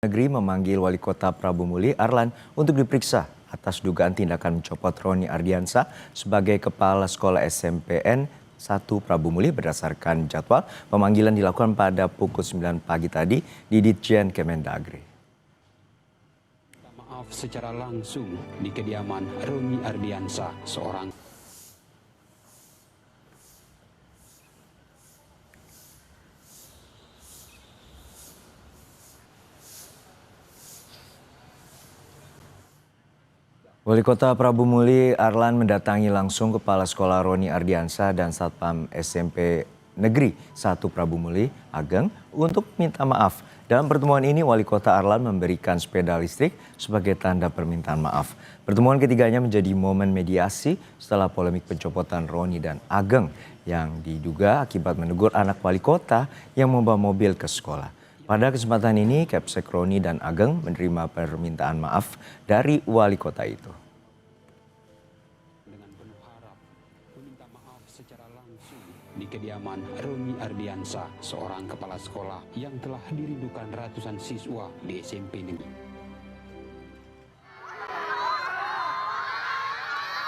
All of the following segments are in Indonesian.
Negeri memanggil Wali Kota Prabu Muli Arlan untuk diperiksa atas dugaan tindakan mencopot Roni Ardiansah sebagai Kepala Sekolah SMPN 1 Prabu Muli berdasarkan jadwal pemanggilan dilakukan pada pukul 9 pagi tadi di Ditjen Kemendagri. Maaf secara langsung di kediaman Roni Ardiansah, seorang Wali Kota Prabu Muli Arlan mendatangi langsung Kepala Sekolah Roni Ardiansah dan Satpam SMP Negeri 1 Prabu Muli Ageng untuk minta maaf. Dalam pertemuan ini Wali Kota Arlan memberikan sepeda listrik sebagai tanda permintaan maaf. Pertemuan ketiganya menjadi momen mediasi setelah polemik pencopotan Roni dan Ageng yang diduga akibat menegur anak wali kota yang membawa mobil ke sekolah. Pada kesempatan ini, Kapsek Roni dan Ageng menerima permintaan maaf dari wali kota itu. Dengan penuh harap meminta maaf secara langsung di kediaman Roni Ardiansah, seorang kepala sekolah yang telah dirindukan ratusan siswa di SMP Negeri.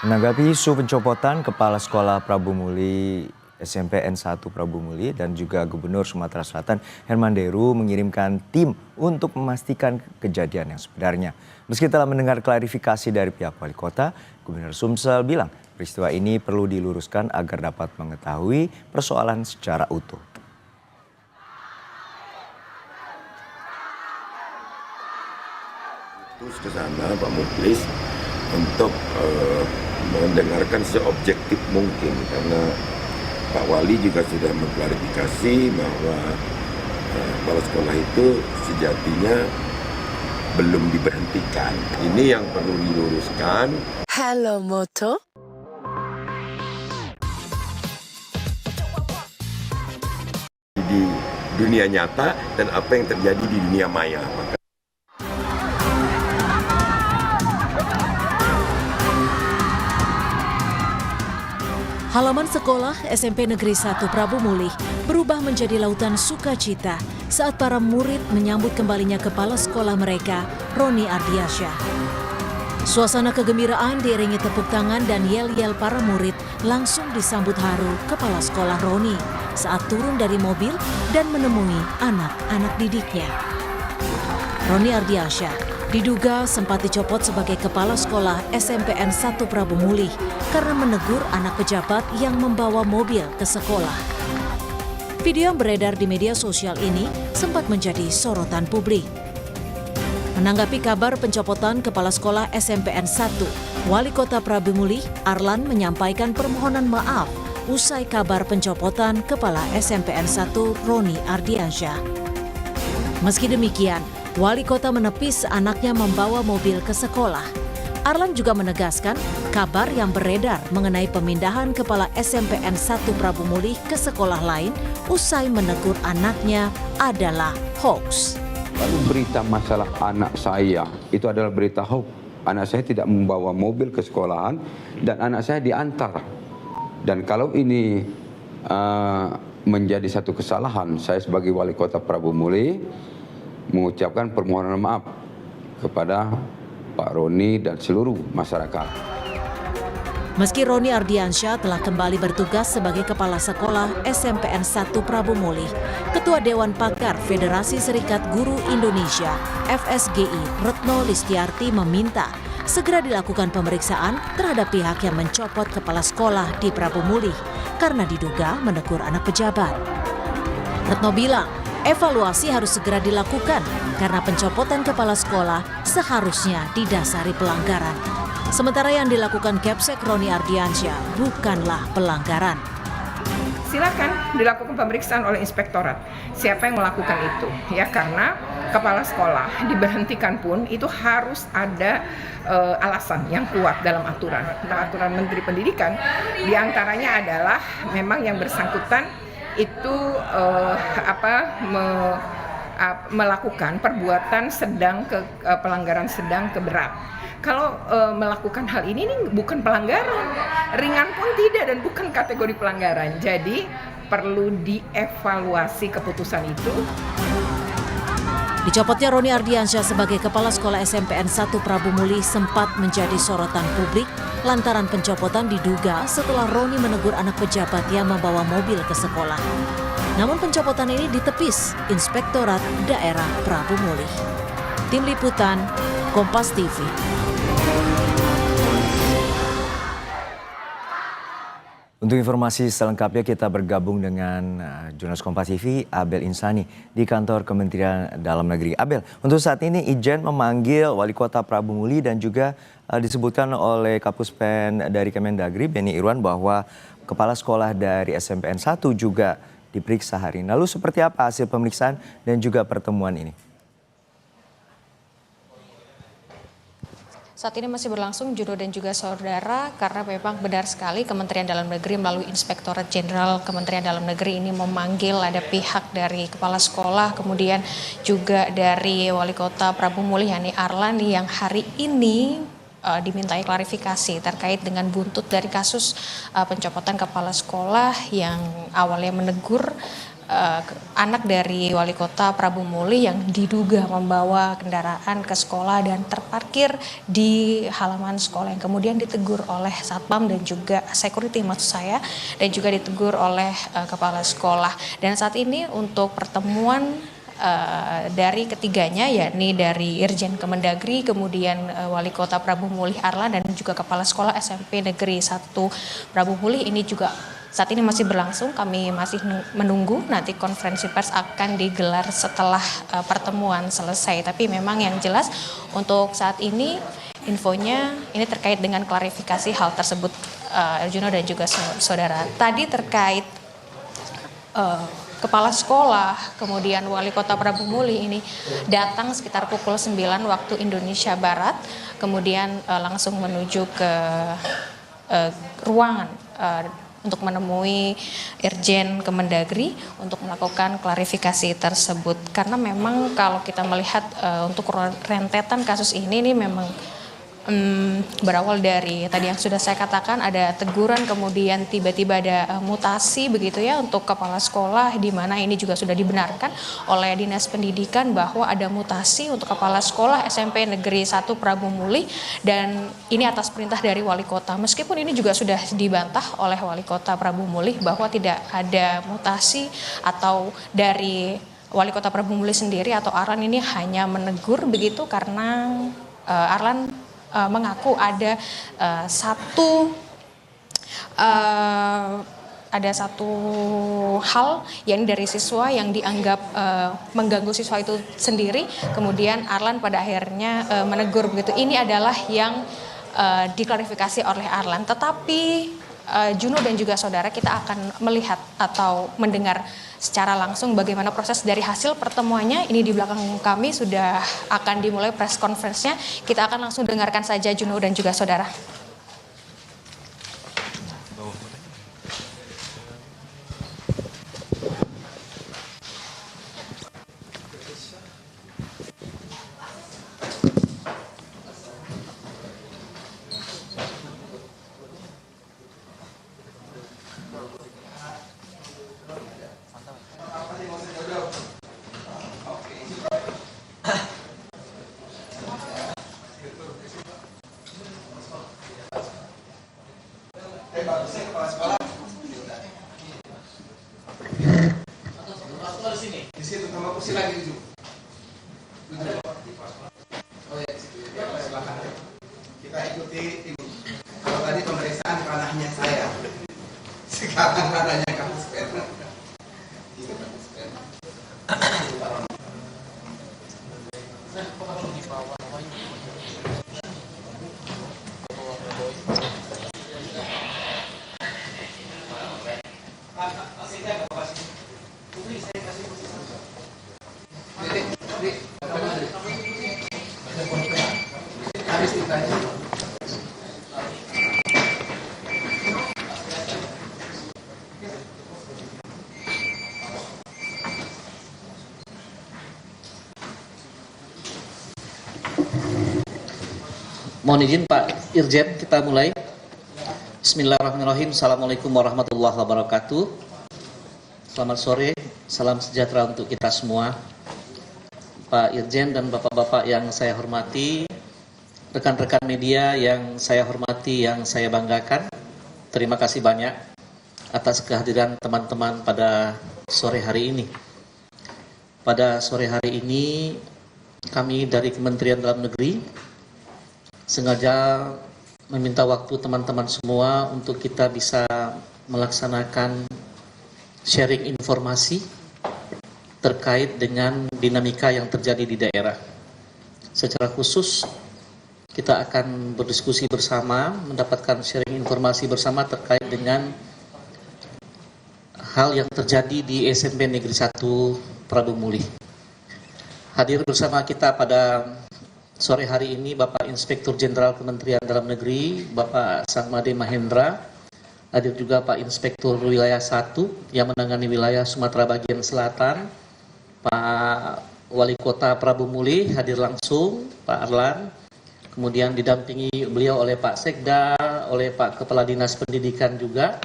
Menanggapi isu pencopotan Kepala Sekolah Prabu Muli SMPN 1 Prabu Muli dan juga Gubernur Sumatera Selatan Herman Deru mengirimkan tim untuk memastikan kejadian yang sebenarnya. Meski telah mendengar klarifikasi dari pihak wali kota, Gubernur Sumsel bilang peristiwa ini perlu diluruskan agar dapat mengetahui persoalan secara utuh. Terus ke sana Pak Muklis untuk mendengarkan seobjektif mungkin karena Pak Wali juga sudah mengklarifikasi bahwa kepala sekolah itu sejatinya belum diberhentikan. Ini yang perlu diluruskan. Halo Moto. Di dunia nyata dan apa yang terjadi di dunia maya. Halaman sekolah SMP Negeri 1 Prabu Muli berubah menjadi lautan sukacita saat para murid menyambut kembalinya kepala sekolah mereka, Roni Ardiansah. Suasana kegembiraan diiringi tepuk tangan dan yel-yel para murid langsung disambut haru kepala sekolah Roni saat turun dari mobil dan menemui anak-anak didiknya. Roni Ardiansah diduga sempat dicopot sebagai Kepala Sekolah SMPN 1 Prabu Muli karena menegur anak pejabat yang membawa mobil ke sekolah. Video yang beredar di media sosial ini sempat menjadi sorotan publik. Menanggapi kabar pencopotan Kepala Sekolah SMPN 1, Wali Kota Prabu Muli Arlan menyampaikan permohonan maaf usai kabar pencopotan Kepala SMPN 1 Roni Ardiansah. Meski demikian, Wali Kota menepis anaknya membawa mobil ke sekolah. Arlan juga menegaskan kabar yang beredar mengenai pemindahan Kepala SMPN 1 Prabu Muli ke sekolah lain usai menegur anaknya adalah hoax. Lalu berita masalah anak saya itu adalah berita hoax. Anak saya tidak membawa mobil ke sekolahan dan anak saya diantar. Dan kalau ini menjadi satu kesalahan, saya sebagai Wali Kota Prabu Muli mengucapkan permohonan maaf kepada Pak Roni dan seluruh masyarakat. Meski Roni Ardiansah telah kembali bertugas sebagai Kepala Sekolah SMPN 1 Prabu Muli, Ketua Dewan Pakar Federasi Serikat Guru Indonesia FSGI Retno Listiarti meminta segera dilakukan pemeriksaan terhadap pihak yang mencopot kepala sekolah di Prabu Muli karena diduga menegur anak pejabat. Retno bilang, evaluasi harus segera dilakukan karena pencopotan kepala sekolah seharusnya didasari pelanggaran. Sementara yang dilakukan Kapsek Roni Ardiansah bukanlah pelanggaran. Silakan dilakukan pemeriksaan oleh inspektorat. Siapa yang melakukan itu? Ya karena kepala sekolah diberhentikan pun itu harus ada alasan yang kuat dalam aturan. Nah, aturan Menteri Pendidikan diantaranya adalah memang yang bersangkutan itu melakukan perbuatan sedang pelanggaran sedang ke berat. Kalau melakukan hal ini bukan pelanggaran, ringan pun tidak dan bukan kategori pelanggaran. Jadi perlu dievaluasi keputusan itu. Dicopotnya Roni Ardiansyah sebagai Kepala Sekolah SMPN 1 Prabu Muli sempat menjadi sorotan publik lantaran pencopotan diduga setelah Roni menegur anak pejabat yang membawa mobil ke sekolah. Namun pencopotan ini ditepis Inspektorat Daerah Prabu Muli. Tim Liputan, Kompas TV. Untuk informasi selengkapnya kita bergabung dengan jurnalis Kompas TV Abel Insani di kantor Kementerian Dalam Negeri. Abel, untuk saat ini Ijen memanggil Wali Kota Prabu Muli dan juga disebutkan oleh Kapuspen dari Kemendagri Beni Irwan bahwa kepala sekolah dari SMPN 1 juga diperiksa hari ini. Lalu seperti apa hasil pemeriksaan dan juga pertemuan ini? Saat ini masih berlangsung Juno dan juga saudara, karena memang benar sekali Kementerian Dalam Negeri melalui Inspektorat Jenderal Kementerian Dalam Negeri ini memanggil ada pihak dari kepala sekolah, kemudian juga dari Wali Kota Prabu Muli yakni Arlan yang hari ini dimintai klarifikasi terkait dengan buntut dari kasus pencopotan kepala sekolah yang awalnya menegur anak dari Wali Kota Prabu Muli yang diduga membawa kendaraan ke sekolah dan terparkir di halaman sekolah, yang kemudian ditegur oleh satpam dan juga security maksud saya, dan juga ditegur oleh kepala sekolah. Dan saat ini untuk pertemuan dari ketiganya, yakni dari Irjen Kemendagri, kemudian Wali Kota Prabu Muli Arlan dan juga Kepala Sekolah SMP Negeri 1 Prabu Muli ini juga saat ini masih berlangsung. Kami masih menunggu nanti konferensi pers akan digelar setelah pertemuan selesai. Tapi memang yang jelas untuk saat ini infonya ini terkait dengan klarifikasi hal tersebut, Juno dan juga saudara. Tadi terkait kepala sekolah, kemudian Wali Kota Prabu Muli ini datang sekitar pukul 9 waktu Indonesia Barat, kemudian langsung menuju ke ruangan untuk menemui Irjen Kemendagri untuk melakukan klarifikasi tersebut. Karena memang kalau kita melihat untuk rentetan kasus ini memang berawal dari tadi yang sudah saya katakan, ada teguran, kemudian tiba-tiba ada mutasi begitu ya untuk kepala sekolah, di mana ini juga sudah dibenarkan oleh Dinas Pendidikan bahwa ada mutasi untuk kepala sekolah SMP Negeri 1 Prabu Muli, dan ini atas perintah dari Wali Kota. Meskipun ini juga sudah dibantah oleh Wali Kota Prabu Muli bahwa tidak ada mutasi atau dari Wali Kota Prabu Muli sendiri atau Arlan ini hanya menegur begitu, karena Arlan mengaku ada satu hal yang dari siswa yang dianggap mengganggu siswa itu sendiri, kemudian Arlan pada akhirnya menegur begitu. Ini adalah yang diklarifikasi oleh Arlan. Tetapi Juno dan juga saudara, kita akan melihat atau mendengar secara langsung bagaimana proses dari hasil pertemuannya. Ini di belakang kami sudah akan dimulai press conference-nya. Kita akan langsung dengarkan saja Juno dan juga saudara. Kita ikuti ini. Kalau tadi pemeriksaan ranahnya saya, sekarang ranahnya Kapuspen. Habis ditanya. Mohon izin Pak Irjen, kita mulai. Bismillahirrahmanirrahim. Assalamualaikum warahmatullahi wabarakatuh. Selamat sore, salam sejahtera untuk kita semua. Pak Irjen dan Bapak-Bapak yang saya hormati, rekan-rekan media yang saya hormati, yang saya banggakan, terima kasih banyak atas kehadiran teman-teman pada sore hari ini. Pada sore hari ini, kami dari Kementerian Dalam Negeri sengaja meminta waktu teman-teman semua untuk kita bisa melaksanakan sharing informasi terkait dengan dinamika yang terjadi di daerah. Secara khusus, kita akan berdiskusi bersama, mendapatkan sharing informasi bersama terkait dengan hal yang terjadi di SMP Negeri 1 Prabu Muli. Hadir bersama kita pada sore hari ini Bapak Inspektur Jenderal Kementerian Dalam Negeri, Bapak Sangmade Mahendra. Hadir juga Pak Inspektur Wilayah 1 yang menangani wilayah Sumatera Bagian Selatan, Pak Wali Kota Prabu Muli hadir langsung, Pak Arlan. Kemudian didampingi beliau oleh Pak Sekda, oleh Pak Kepala Dinas Pendidikan juga.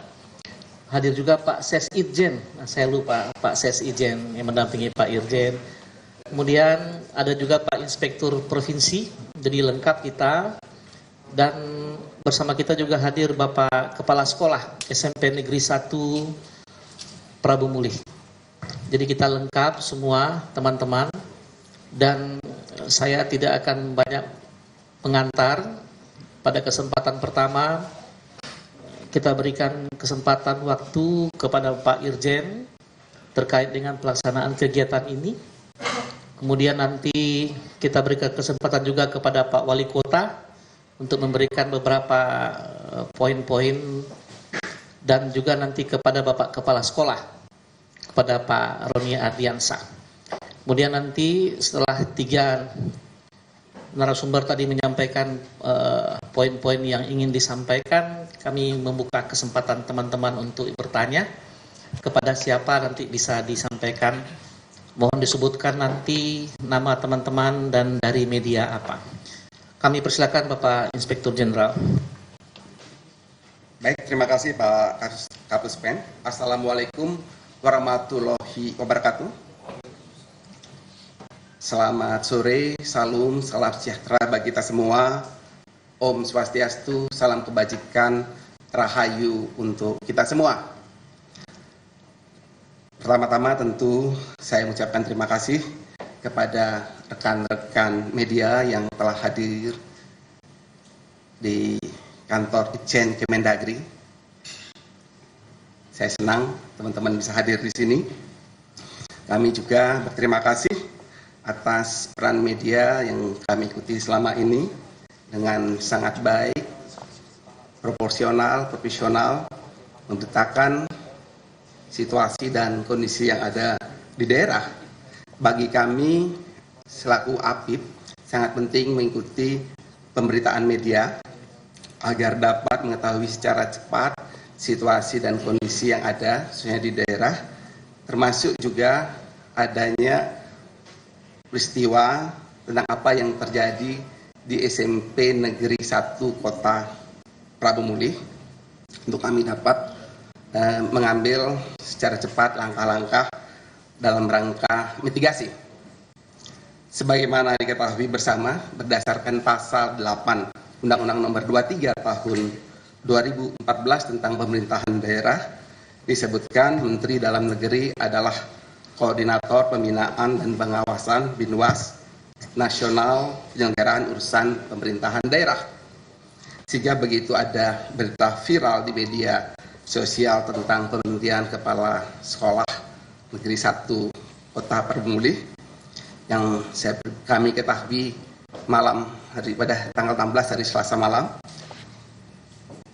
Hadir juga Pak Ses Irjen, saya lupa Pak Ses Irjen yang mendampingi Pak Irjen. Kemudian ada juga Pak Inspektur Provinsi, jadi lengkap kita. Dan bersama kita juga hadir Bapak Kepala Sekolah SMP Negeri 1 Prabu Muli. Jadi kita lengkap semua teman-teman, dan saya tidak akan banyak mengantar. Pada kesempatan pertama kita berikan kesempatan waktu kepada Pak Irjen terkait dengan pelaksanaan kegiatan ini. Kemudian nanti kita berikan kesempatan juga kepada Pak Wali Kota untuk memberikan beberapa poin-poin, dan juga nanti kepada Bapak Kepala Sekolah, kepada Pak Roni Ardiansa. Kemudian nanti setelah 3 narasumber tadi menyampaikan poin-poin yang ingin disampaikan, kami membuka kesempatan teman-teman untuk bertanya. Kepada siapa nanti bisa disampaikan. Mohon disebutkan nanti nama teman-teman dan dari media apa. Kami persilakan Bapak Inspektur Jenderal. Baik, terima kasih Pak Kapus Pen. Assalamualaikum warahmatullahi wabarakatuh. Selamat sore, salam sejahtera bagi kita semua. Om Swastiastu, salam kebajikan, rahayu untuk kita semua. Pertama-tama tentu saya mengucapkan terima kasih kepada rekan-rekan media yang telah hadir di kantor Itjen Kemendagri. Saya senang teman-teman bisa hadir di sini. Kami juga berterima kasih atas peran media yang kami ikuti selama ini dengan sangat baik, proporsional, profesional, memberitakan situasi dan kondisi yang ada di daerah. Bagi kami selaku APIP sangat penting mengikuti pemberitaan media agar dapat mengetahui secara cepat situasi dan kondisi yang ada khususnya di daerah, termasuk juga adanya peristiwa tentang apa yang terjadi di SMP Negeri 1 Kota Prabu Muli, untuk kami dapat mengambil secara cepat langkah-langkah dalam rangka mitigasi. Sebagaimana diketahui bersama, berdasarkan pasal 8 Undang-Undang Nomor 23 Tahun 2014 tentang pemerintahan daerah, disebutkan Menteri Dalam Negeri adalah Koordinator Pembinaan dan Pengawasan Binwas Nasional Penyelenggaraan Urusan Pemerintahan Daerah. Sehingga begitu ada berita viral di media sosial tentang pemberhentian Kepala Sekolah Negeri 1 Kota Prabu Muli yang kami ketahui malam hari pada tanggal 16 hari Selasa malam,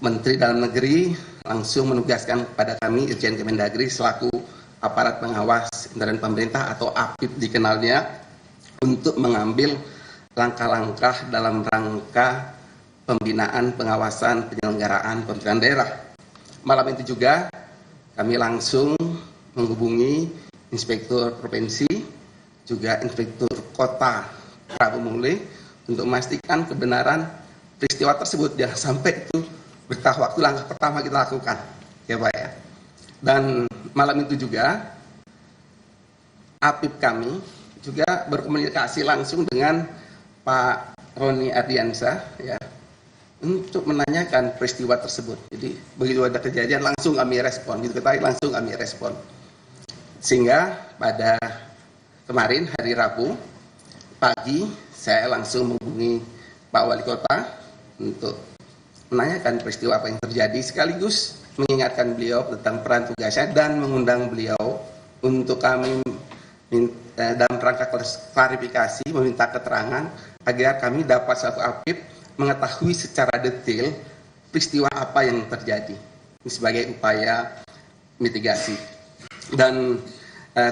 Menteri Dalam Negeri langsung menugaskan kepada kami Irjen Kemendagri selaku aparat pengawas internal pemerintah atau APIP dikenalnya, untuk mengambil langkah-langkah dalam rangka pembinaan, pengawasan, penyelenggaraan pemerintahan daerah. Malam itu juga kami langsung menghubungi Inspektur Provinsi, juga Inspektur Kota Prabu Muli untuk memastikan kebenaran peristiwa tersebut. Jangan sampai itu bertah waktu langkah pertama kita lakukan, ya Pak ya. Dan malam itu juga APIP kami juga berkomunikasi langsung dengan Pak Roni Ardiansyah ya untuk menanyakan peristiwa tersebut. Jadi begitu ada kejadian langsung kami respon, begitu ketahui langsung kami respon. Sehingga pada kemarin hari Rabu pagi saya langsung menghubungi Pak Wali Kota untuk menanyakan peristiwa apa yang terjadi sekaligus mengingatkan beliau tentang peran tugasnya dan mengundang beliau untuk kami dalam rangka klarifikasi meminta keterangan agar kami dapat satu apip mengetahui secara detail peristiwa apa yang terjadi ini sebagai upaya mitigasi. Dan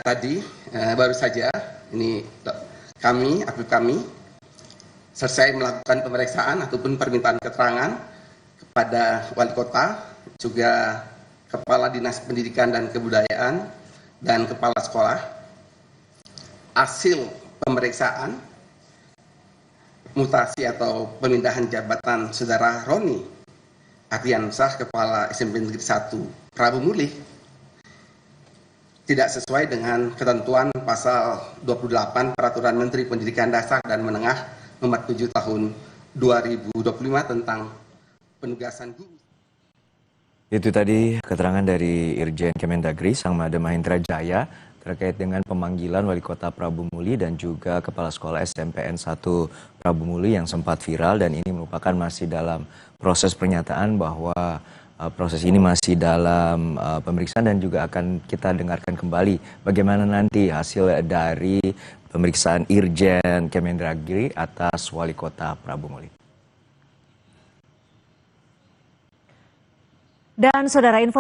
tadi baru saja ini apip kami selesai melakukan pemeriksaan ataupun permintaan keterangan kepada Wali Kota, juga Kepala Dinas Pendidikan dan Kebudayaan dan Kepala Sekolah. Hasil pemeriksaan mutasi atau pemindahan jabatan Saudara Roni Ardiansyah Kepala SMP Negeri 1 Prabu Mulih tidak sesuai dengan ketentuan pasal 28 Peraturan Menteri Pendidikan Dasar dan Menengah nomor 7 tahun 2025 tentang penugasan guru. Itu tadi keterangan dari Irjen Kemendagri Sangmada Mahendra Jaya terkait dengan pemanggilan Wali Kota Prabu Muli dan juga Kepala Sekolah SMPN 1 Prabu Muli yang sempat viral, dan ini merupakan masih dalam proses pernyataan bahwa proses ini masih dalam pemeriksaan dan juga akan kita dengarkan kembali bagaimana nanti hasil dari pemeriksaan Irjen Kemendagri atas Wali Kota Prabu Muli. Dan saudara, informasi